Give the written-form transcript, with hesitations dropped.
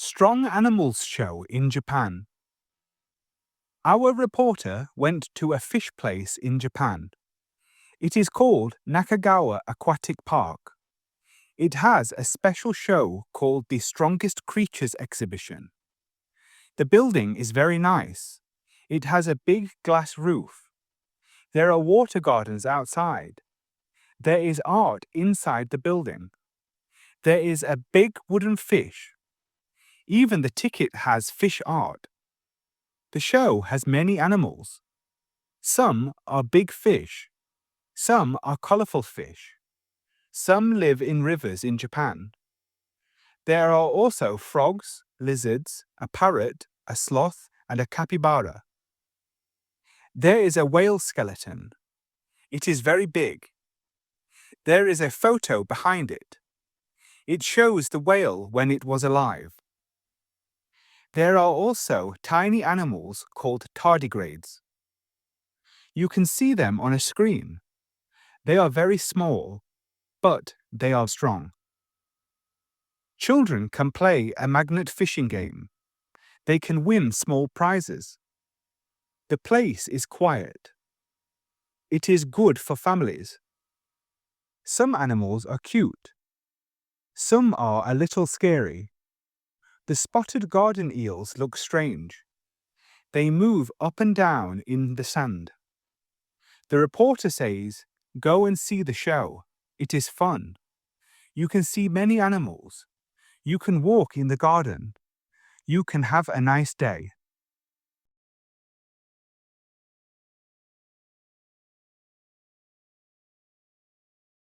Strong Animals Show in Japan. Our reporter went to a fish place in Japan. It is called Nakagawa Aquatic Park. It has a special show called the Strongest Creatures Exhibition. The building is very nice. It has a big glass roof. There are water gardens outside. There is art inside the building. There is a big wooden fish. Even the ticket has fish art. The show has many animals. Some are big fish. Some are colorful fish. Some live in rivers in Japan. There are also frogs, lizards, a parrot, a sloth, and a capybara. There is a whale skeleton. It is very big. There is a photo behind it. It shows the whale when it was alive. There are also tiny animals called tardigrades. You can see them on a screen. They are very small, but they are strong. Children can play a magnet fishing game. They can win small prizes. The place is quiet. It is good for families. Some animals are cute. Some are a little scary. The spotted garden eels look strange. They move up and down in the sand. The reporter says, "Go and see the show. It is fun. You can see many animals. You can walk in the garden. You can have a nice day."